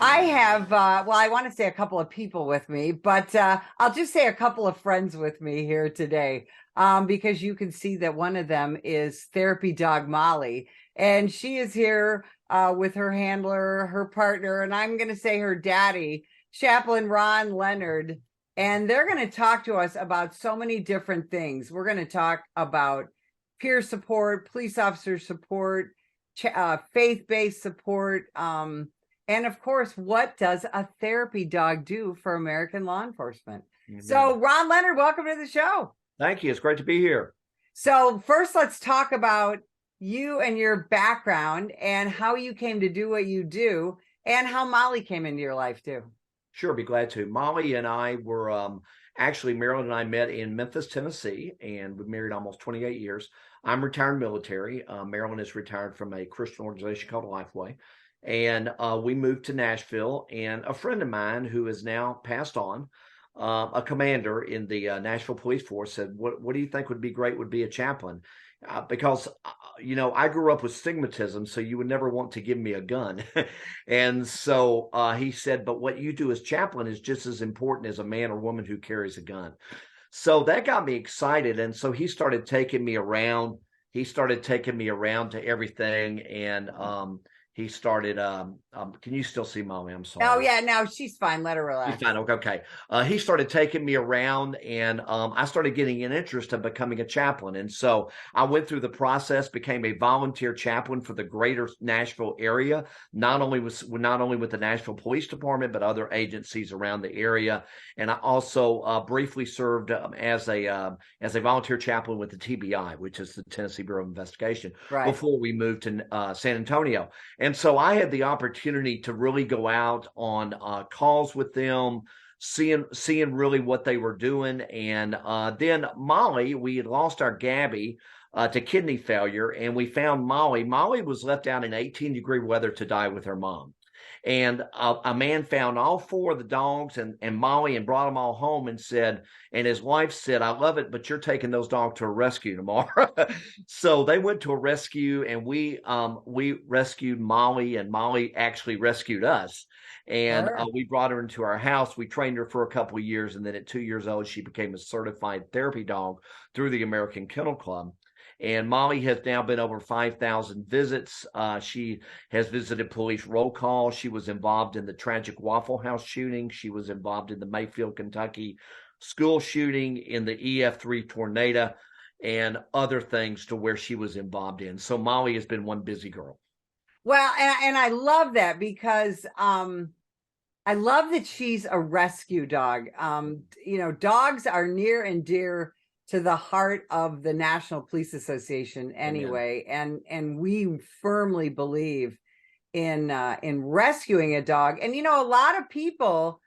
I have, well, I want to say a couple of people with me, but I'll just say a couple of friends with me here today, because you can see that one of them is therapy dog Molly, and she is here with her handler, her partner, and I'm going to say her daddy, Chaplain Ron Leonard, and they're going to talk to us about so many different things. We're going to talk about peer support, police officer support, faith-based support, and of course, what does a therapy dog do for American law enforcement? So, Ron Leonard, welcome to the show. Thank you. It's great to be here. So, first, let's talk about you and your background and how you came to do what you do and how Molly came into your life, too. Sure, be glad to. Molly and I were actually, Marilyn and I met in Memphis, Tennessee, and we married almost 28 years. I'm retired military. Marilyn is retired from a Christian organization called Lifeway. And we moved to Nashville, and a friend of mine who is now passed on, a commander in the Nashville Police Force, said, what do you think would be great would be a chaplain? Because, I grew up with stigmatism, so you would never want to give me a gun. And so he said, but what you do as chaplain is just as important as a man or woman who carries a gun. So that got me excited. And so he started taking me around. He started taking me around to everything. And he started, can you still see Molly? I'm sorry. Oh, yeah, no, she's fine. Let her relax. She's fine. Okay. He started taking me around, and I started getting an interest in becoming a chaplain. And so I went through the process, became a volunteer chaplain for the greater Nashville area, not only with the Nashville Police Department, but other agencies around the area. And I also briefly served as a volunteer chaplain with the TBI, which is the Tennessee Bureau of Investigation, right, before we moved to San Antonio. And so I had the opportunity to really go out on calls with them, seeing really what they were doing. And then Molly, we had lost our Gabby to kidney failure, and we found Molly. Molly was left out in 18-degree weather to die with her mom. And a man found all four of the dogs and Molly and brought them all home and said, and his wife said, I love it, but you're taking those dogs to a rescue tomorrow. So they went to a rescue, and we rescued Molly, and Molly actually rescued us. And we brought her into our house. We trained her for a couple of years. And then at 2 years old, she became a certified therapy dog through the American Kennel Club. And Molly has now been over 5,000 visits. She has visited police roll call. She was involved in the tragic Waffle House shooting. She was involved in the Mayfield, Kentucky school shooting, in the EF3 tornado, and other things to where she was involved in. So Molly has been one busy girl. Well, and I love that because I love that she's a rescue dog. Dogs are near and dear to the heart of the National Police Association anyway. And we firmly believe in rescuing a dog. And, a lot of people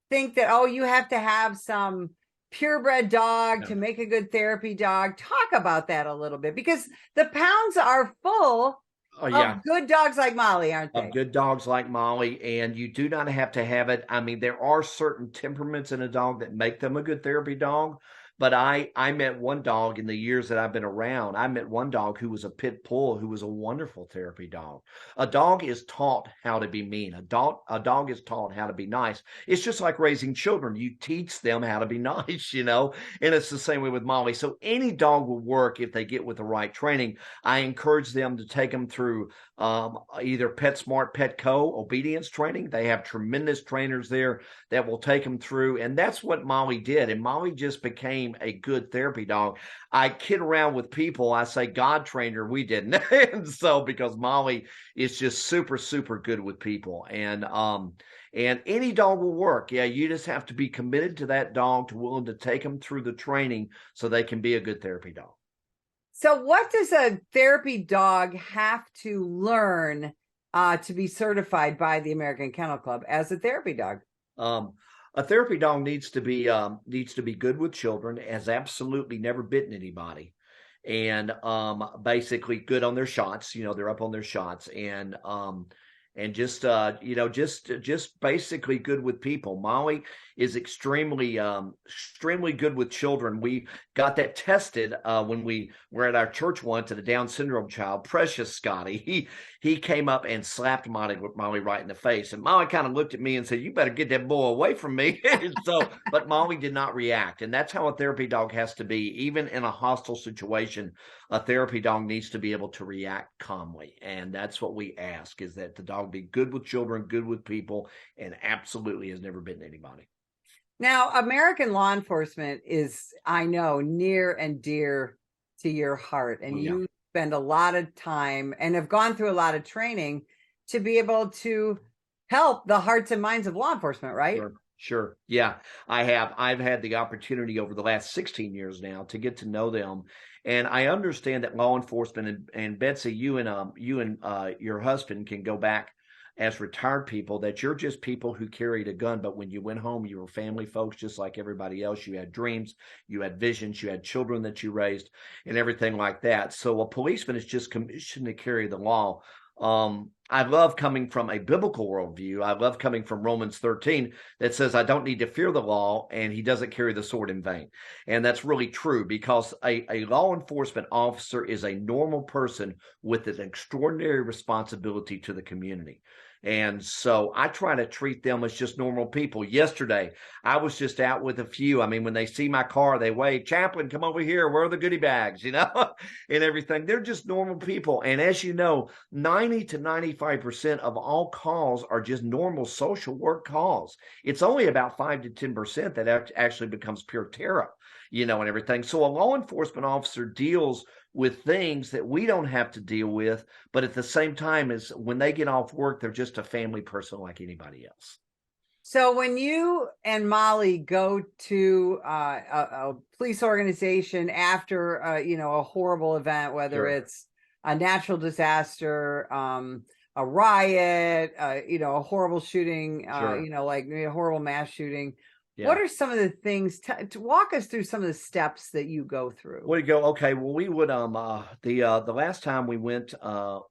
think that, you have to have some purebred dog to make a good therapy dog. Talk about that a little bit, because the pounds are full of good dogs like Molly, aren't they? Of good dogs like Molly, and you do not have to have it. I mean, there are certain temperaments in a dog that make them a good therapy dog. But I met one dog in the years that I've been around. I met one dog who was a pit bull, who was a wonderful therapy dog. A dog is taught how to be mean. A dog is taught how to be nice. It's just like raising children. You teach them how to be nice, and it's the same way with Molly. So any dog will work if they get with the right training. I encourage them to take them through either PetSmart, Petco obedience training. They have tremendous trainers there that will take them through. And that's what Molly did. And Molly just became a good therapy dog. I kid around with people. I say God trained her. We didn't. And so, because Molly is just super, super good with people. And any dog will work. Yeah, you just have to be committed to that dog, to willing to take them through the training so they can be a good therapy dog. So what does a therapy dog have to learn to be certified by the American Kennel Club as a therapy dog? A therapy dog needs to be good with children, has absolutely never bitten anybody, and basically good on their shots. They're up on their shots, and and just just basically good with people. Molly is extremely good with children. We got that tested when we were at our church once, at a Down syndrome child, precious Scotty. He came up and slapped Molly right in the face, and Molly kind of looked at me and said, "You better get that boy away from me." But Molly did not react, and that's how a therapy dog has to be, even in a hostile situation. A therapy dog needs to be able to react calmly, and that's what we ask: is that the dog be good with children, good with people, and absolutely has never bitten anybody. Now, American law enforcement is, I know, near and dear to your heart, and Yeah. you spend a lot of time and have gone through a lot of training to be able to help the hearts and minds of law enforcement, right? Sure. Yeah, I have. I've had the opportunity over the last 16 years now to get to know them. And I understand that law enforcement, and Betsy, you and your husband can go back as retired people, that you're just people who carried a gun, but when you went home, you were family folks just like everybody else. You had dreams, you had visions, you had children that you raised, and everything like that. So a policeman is just commissioned to carry the law. I love coming from a biblical worldview. I love coming from Romans 13 that says, I don't need to fear the law, and he doesn't carry the sword in vain. And that's really true, because a law enforcement officer is a normal person with an extraordinary responsibility to the community. And so I try to treat them as just normal people. Yesterday, I was just out with a few. I mean, when they see my car, they wave, "Chaplain, come over here. Where are the goodie bags?" And everything. They're just normal people. And as you know, 90 to 95% of all calls are just normal social work calls. It's only about 5 to 10% that actually becomes pure terror, and everything. So a law enforcement officer deals with things that we don't have to deal with, but at the same time, is when they get off work, they're just a family person like anybody else. So when you and Molly go to a police organization after a horrible event, whether Sure. it's a natural disaster, a riot, a horrible shooting, Sure. like a horrible mass shooting, what Yeah. are some of the things to walk us through some of the steps that you go through? Where you go? Okay. Well, we would the last time we went to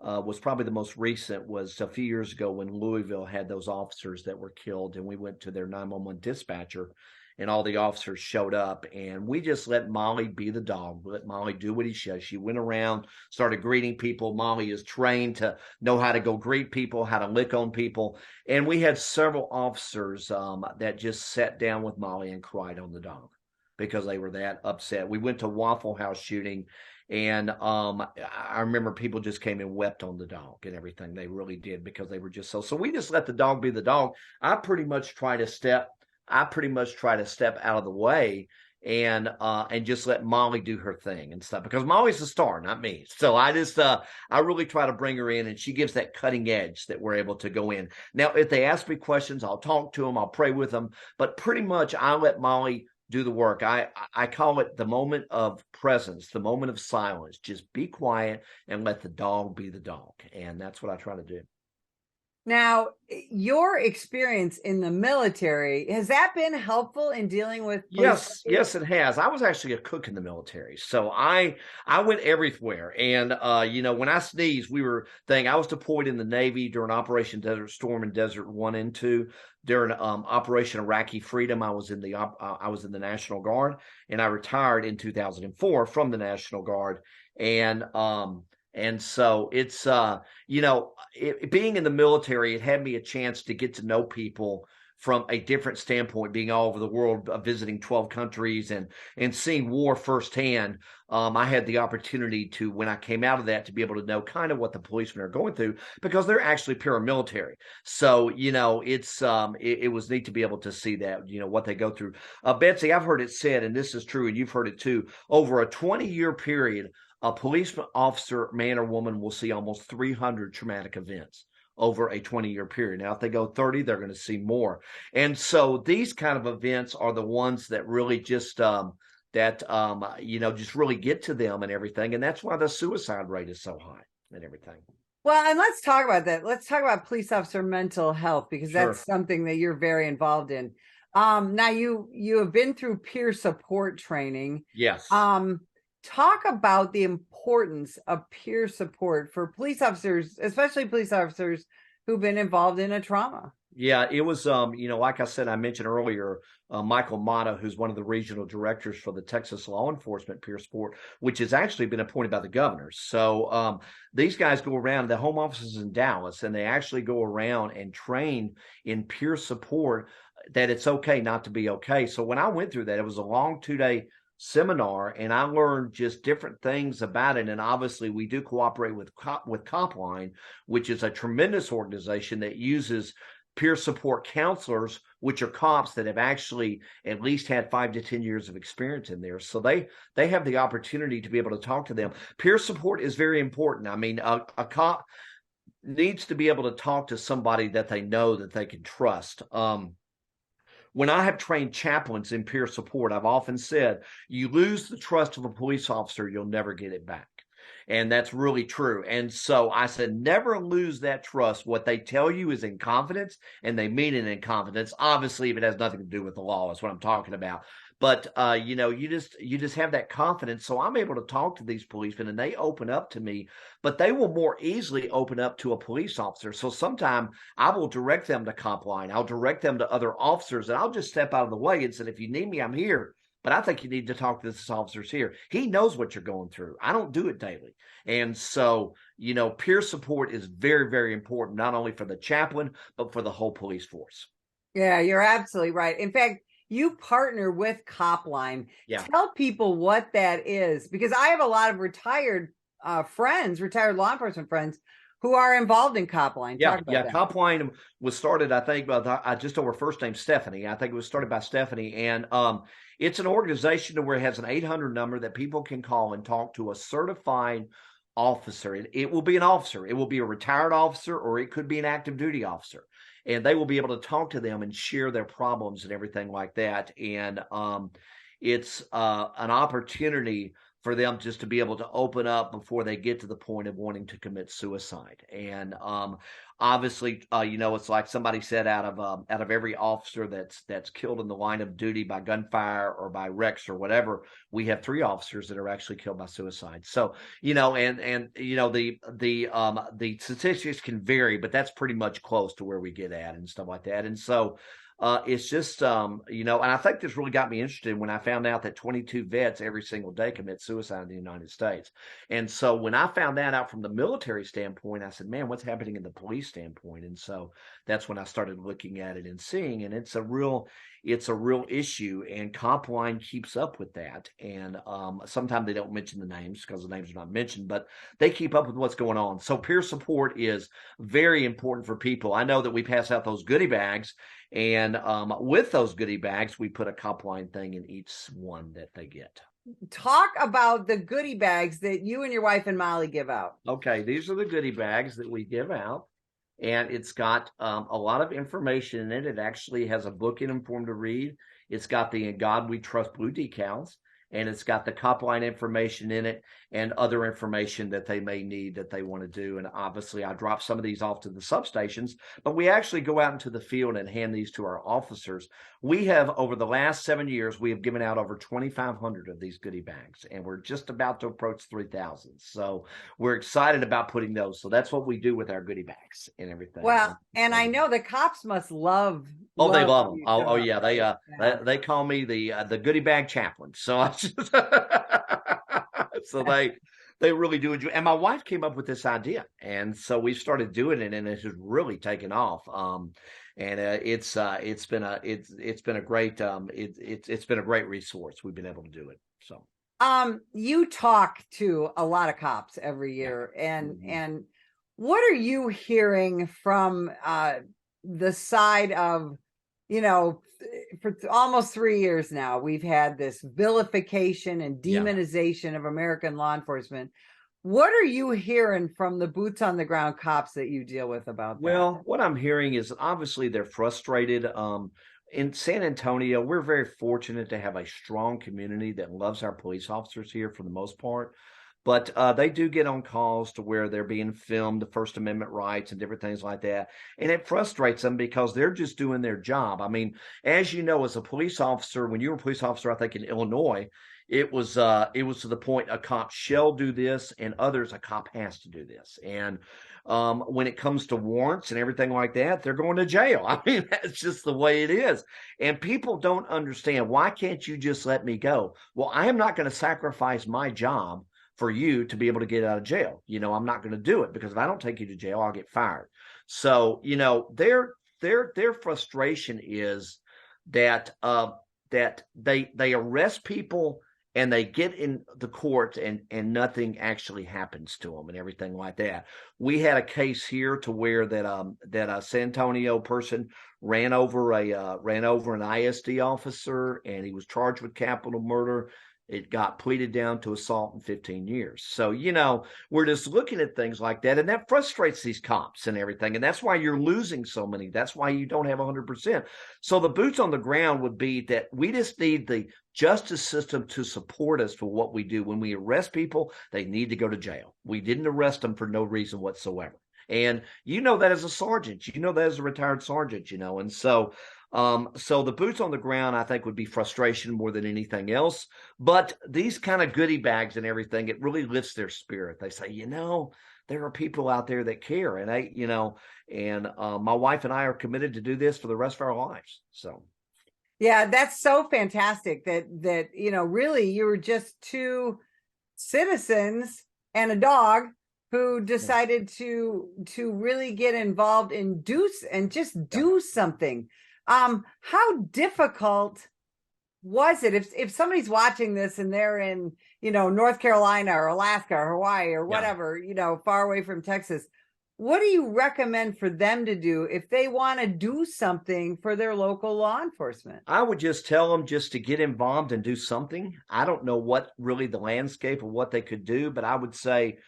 was probably the most recent, was a few years ago when Louisville had those officers that were killed, and we went to their 911 dispatcher, and all the officers showed up, and we just let Molly be the dog. We let Molly do what he says. She went around, started greeting people. Molly is trained to know how to go greet people, how to lick on people. And we had several officers that just sat down with Molly and cried on the dog because they were that upset. We went to Waffle House shooting, and I remember people just came and wept on the dog and everything. They really did, because they were just so we just let the dog be the dog. I pretty much try to step out of the way and just let Molly do her thing and stuff, because Molly's the star, not me. So I really try to bring her in, and she gives that cutting edge that we're able to go in. Now, if they ask me questions, I'll talk to them, I'll pray with them, but pretty much I let Molly do the work. I call it the moment of presence, the moment of silence. Just be quiet and let the dog be the dog. And that's what I try to do. Now, your experience in the military, has that been helpful in dealing with police? Yes, it has. I was actually a cook in the military, so I went everywhere. And when I sneezed, I was deployed in the Navy during Operation Desert Storm and Desert 1 and 2. During Operation Iraqi Freedom, I was in the National Guard, and I retired in 2004 from the National Guard. And so it's being in the military, it had me a chance to get to know people from a different standpoint, being all over the world, visiting 12 countries and seeing war firsthand. I had the opportunity to, when I came out of that, to be able to know kind of what the policemen are going through, because they're actually paramilitary. So, it was neat to be able to see that, what they go through. Betsy, I've heard it said, and this is true, and you've heard it too, over a 20-year period, a police officer, man or woman, will see almost 300 traumatic events over a 20-year period. Now, if they go 30, they're going to see more. And so these kind of events are the ones that really just just really get to them and everything. And that's why the suicide rate is so high and everything. Well, and let's talk about that. Let's talk about police officer mental health, because Sure. that's something that you're very involved in. Now you have been through peer support training. Yes. talk about the importance of peer support for police officers, especially police officers who've been involved in a trauma. Yeah, it was, like I said, I mentioned earlier, Michael Mata, who's one of the regional directors for the Texas Law Enforcement Peer Support, which has actually been appointed by the governor. So these guys go around, the home office is in Dallas, and they actually go around and train in peer support that it's okay not to be okay. So when I went through that, it was a long 2-day seminar, and I learned just different things about it. And obviously, we do cooperate with Copline, which is a tremendous organization that uses peer support counselors, which are cops that have actually at least had 5 to 10 years of experience in there. So they have the opportunity to be able to talk to them. Peer support is very important. I mean, a cop needs to be able to talk to somebody that they know that they can trust. When I have trained chaplains in peer support, I've often said, you lose the trust of a police officer, you'll never get it back. And that's really true. And so I said, never lose that trust. What they tell you is in confidence, and they mean it in confidence. Obviously, if it has nothing to do with the law, is what I'm talking about. But you just have that confidence. So I'm able to talk to these policemen, and they open up to me, but they will more easily open up to a police officer. So sometimes I will direct them to Compline. I'll direct them to other officers, and I'll just step out of the way and say, if you need me, I'm here. But I think you need to talk to this officer's here. He knows what you're going through. I don't do it daily. And so, peer support is very, very important, not only for the chaplain, but for the whole police force. Yeah, you're absolutely right. In fact, you partner with Copline. Yeah. Tell people what that is, because I have a lot of retired retired law enforcement friends who are involved in Copline. Yeah, Copline was started, I think, by just over first name Stephanie. I think it was started by Stephanie, and it's an organization where it has an 800 number that people can call and talk to a certified officer. It will be an officer. It will be a retired officer, or it could be an active duty officer, and they will be able to talk to them and share their problems and everything like that. And it's an opportunity for them just to be able to open up before they get to the point of wanting to commit suicide. And obviously, it's like somebody said, out of every officer that's killed in the line of duty by gunfire or by wrecks or whatever, we have 3 officers that are actually killed by suicide. So, the statistics can vary, but that's pretty much close to where we get at and stuff like that. And so it's just, and I think this really got me interested when I found out that 22 vets every single day commit suicide in the United States. And so when I found that out from the military standpoint, I said, man, what's happening in the police standpoint? And so that's when I started looking at it and seeing, and it's a real issue, and Copline keeps up with that. And sometimes they don't mention the names because the names are not mentioned, but they keep up with what's going on. So peer support is very important for people. I know that we pass out those goodie bags, and with those goodie bags, we put a Copline thing in each one that they get. Talk about the goodie bags that you and your wife and Molly give out. Okay, these are the goodie bags that we give out. And it's got a lot of information in it. It actually has a book in them for them to read. It's got the "In God We Trust" blue decals, and it's got the Copline information in it and other information that they may need that they want to do. And obviously, I drop some of these off to the substations, but we actually go out into the field and hand these to our officers. We have, over the last 7 years, we have given out over 2,500 of these goodie bags, and we're just about to approach 3,000. So we're excited about putting those. So that's what we do with our goodie bags and everything. Well, and I know the cops must love. Oh, they love them. Oh, yeah. They call me the goodie bag chaplain. So I just, so they really do enjoy. And my wife came up with this idea, and so we started doing it, and it has really taken off. And it's been a great resource. We've been able to do it. So you talk to a lot of cops every year, and what are you hearing from the side of, for almost 3 years now, we've had this vilification and demonization of American law enforcement. What are you hearing from the boots on the ground cops that you deal with about that? Well, what I'm hearing is obviously they're frustrated. In San Antonio, we're very fortunate to have a strong community that loves our police officers here for the most part. But they do get on calls to where they're being filmed, the First Amendment rights and different things like that. And it frustrates them because they're just doing their job. I mean, as you know, as a police officer, when you were a police officer, I think in Illinois, it was to the point a cop shall do this, and others a cop has to do this. And when it comes to warrants and everything like that, they're going to jail. I mean, that's just the way it is. And people don't understand, why can't you just let me go? Well, I am not going to sacrifice my job for you to be able to get out of jail. I'm not going to do it, because if I don't take you to jail, I'll get fired. So, their frustration is that that they arrest people and they get in the court, and nothing actually happens to them and everything like that. We had a case here to where that a San Antonio person ran over an ISD officer, and he was charged with capital murder. It got pleaded down to assault in 15 years. So, we're just looking at things like that, and that frustrates these cops and everything. And that's why you're losing so many. That's why you don't have 100%. So the boots on the ground would be that we just need the justice system to support us for what we do. When we arrest people, they need to go to jail. We didn't arrest them for no reason whatsoever. And that as a sergeant, that as a retired sergeant, and so the boots on the ground, I think, would be frustration more than anything else. But these kind of goodie bags and everything, it really lifts their spirit. They say, there are people out there that care, and my wife and I are committed to do this for the rest of our lives. So. Yeah, that's so fantastic that really you were just two citizens and a dog who decided to really get involved and do something. How difficult was it if somebody's watching this and they're in, North Carolina or Alaska or Hawaii or whatever, far away from Texas? What do you recommend for them to do if they want to do something for their local law enforcement? I would just tell them just to get involved and do something. I don't know what really the landscape of what they could do, but I would say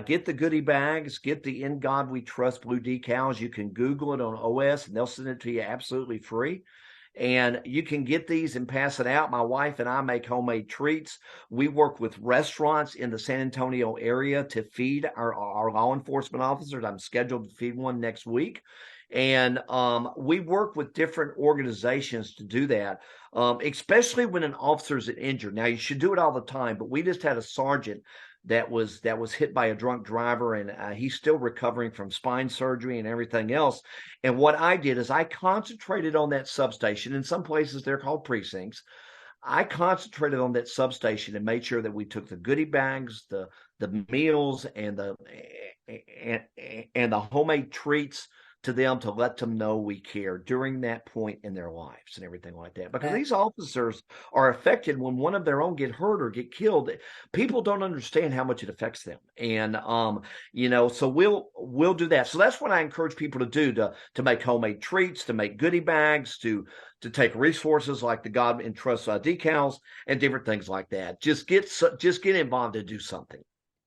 get the goodie bags, get the In God We Trust blue decals. You can Google it on OS, and they'll send it to you absolutely free. And you can get these and pass it out. My wife and I make homemade treats. We work with restaurants in the San Antonio area to feed our law enforcement officers. I'm scheduled to feed one next week. And we work with different organizations to do that, especially when an officer is injured. Now, you should do it all the time, but we just had a sergeant that was hit by a drunk driver, and he's still recovering from spine surgery and everything else. And what I did is I concentrated on that substation. In some places they're called precincts. I concentrated on that substation and made sure that we took the goodie bags, the meals, and the homemade treats to them, to let them know we care during that point in their lives and everything like that. Because these officers are affected when one of their own get hurt or get killed. People don't understand how much it affects them. And, so we'll do that. So that's what I encourage people to do, to make homemade treats, to make goodie bags, to take resources like the God and Trust decals and different things like that. Just get involved and do something.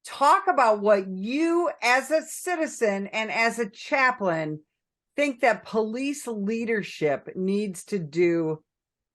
Talk about what you as a citizen and as a chaplain think that police leadership needs to do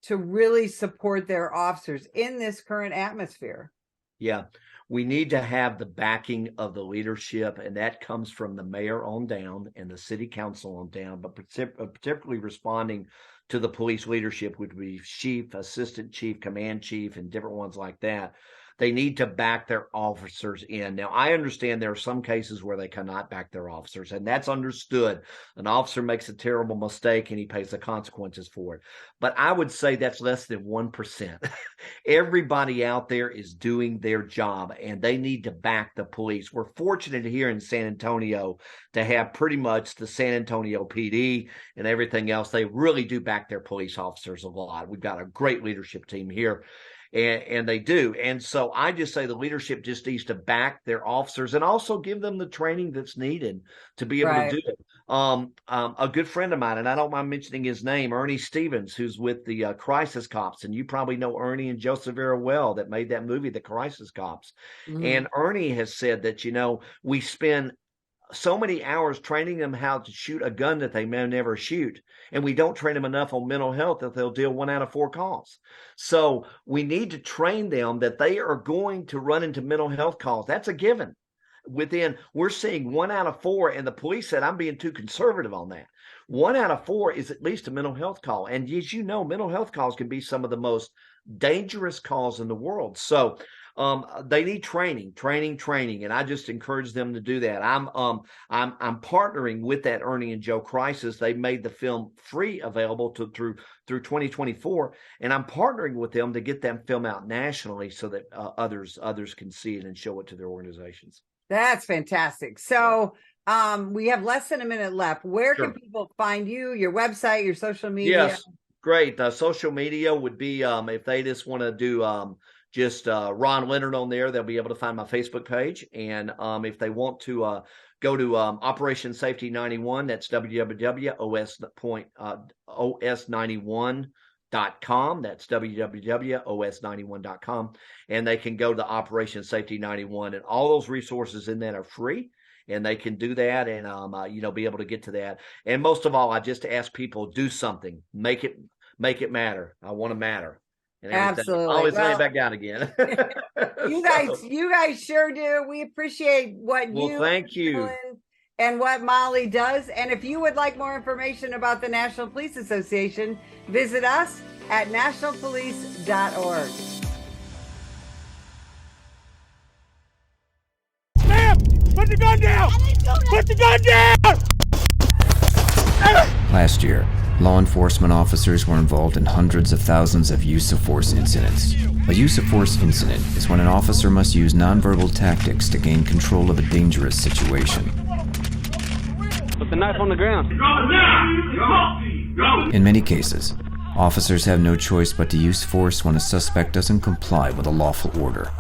to really support their officers in this current atmosphere. Yeah, we need to have the backing of the leadership, and that comes from the mayor on down and the city council on down, but particularly responding to the police leadership would be chief, assistant chief, command chief, and different ones like that. They need to back their officers in. Now, I understand there are some cases where they cannot back their officers, and that's understood. An officer makes a terrible mistake and he pays the consequences for it. But I would say that's less than 1%. Everybody out there is doing their job, and they need to back the police. We're fortunate here in San Antonio to have pretty much the San Antonio PD and everything else. They really do back their police officers a lot. We've got a great leadership team here. And they do. And so I just say the leadership just needs to back their officers and also give them the training that's needed to be able to do it. A good friend of mine, and I don't mind mentioning his name, Ernie Stevens, who's with the Crisis Cops. And you probably know Ernie and Joseph very well, that made that movie, The Crisis Cops. Mm-hmm. And Ernie has said that, we spend so many hours training them how to shoot a gun that they may never shoot. And we don't train them enough on mental health that they'll deal 1 out of 4 calls. So we need to train them that they are going to run into mental health calls. That's a given. We're seeing 1 out of 4, and the police said, I'm being too conservative on that. 1 out of 4 is at least a mental health call. And as you know, mental health calls can be some of the most dangerous calls in the world. So they need training, and I just encourage them to do that. I'm partnering with that Ernie and Joe Crisis. They made the film free available through 2024, and I'm partnering with them to get that film out nationally so that others can see it and show it to their organizations. That's fantastic. So we have less than a minute left. Where Sure. can people find you, your website, your social media? Yes, great. Social media would be if they just want to do just Ron Leonard on there, they'll be able to find my Facebook page. And if they want to go to Operation Safety 91, that's www.os91.com. That's www.os91.com. And they can go to Operation Safety 91. And all those resources in that are free. And they can do that and, be able to get to that. And most of all, I just ask people, do something, make it matter. I want to matter. And absolutely. Always lay it back down again. You guys sure do. We appreciate what thank you. And what Molly does. And if you would like more information about the National Police Association, visit us at nationalpolice.org. Ma'am, put the gun down! Put the gun down! Last year, law enforcement officers were involved in hundreds of thousands of use-of-force incidents. A use-of-force incident is when an officer must use nonverbal tactics to gain control of a dangerous situation. Put the knife on the ground. In many cases, officers have no choice but to use force when a suspect doesn't comply with a lawful order.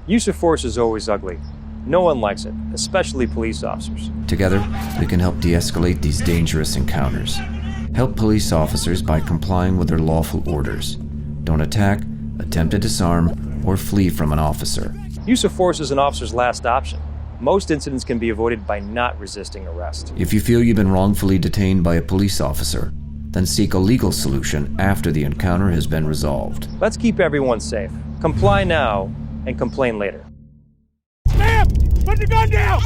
Use of force is always ugly. No one likes it, especially police officers. Together, we can help de-escalate these dangerous encounters. Help police officers by complying with their lawful orders. Don't attack, attempt to disarm, or flee from an officer. Use of force is an officer's last option. Most incidents can be avoided by not resisting arrest. If you feel you've been wrongfully detained by a police officer, then seek a legal solution after the encounter has been resolved. Let's keep everyone safe. Comply now and complain later. Ma'am, put the gun down!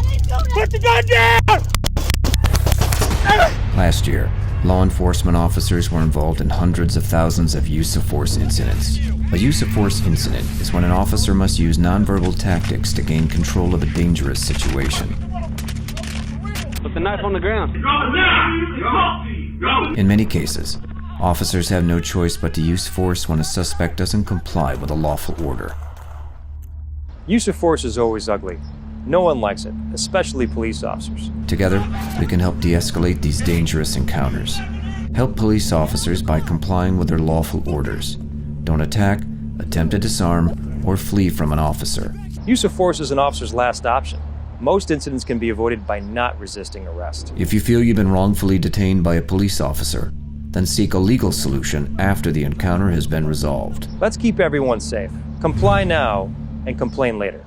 Put the gun down! Last year, law enforcement officers were involved in hundreds of thousands of use-of-force incidents. A use-of-force incident is when an officer must use nonverbal tactics to gain control of a dangerous situation. Put the knife on the ground. In many cases, officers have no choice but to use force when a suspect doesn't comply with a lawful order. Use of force is always ugly. No one likes it, especially police officers. Together, we can help de-escalate these dangerous encounters. Help police officers by complying with their lawful orders. Don't attack, attempt to disarm, or flee from an officer. Use of force is an officer's last option. Most incidents can be avoided by not resisting arrest. If you feel you've been wrongfully detained by a police officer, then seek a legal solution after the encounter has been resolved. Let's keep everyone safe. Comply now and complain later.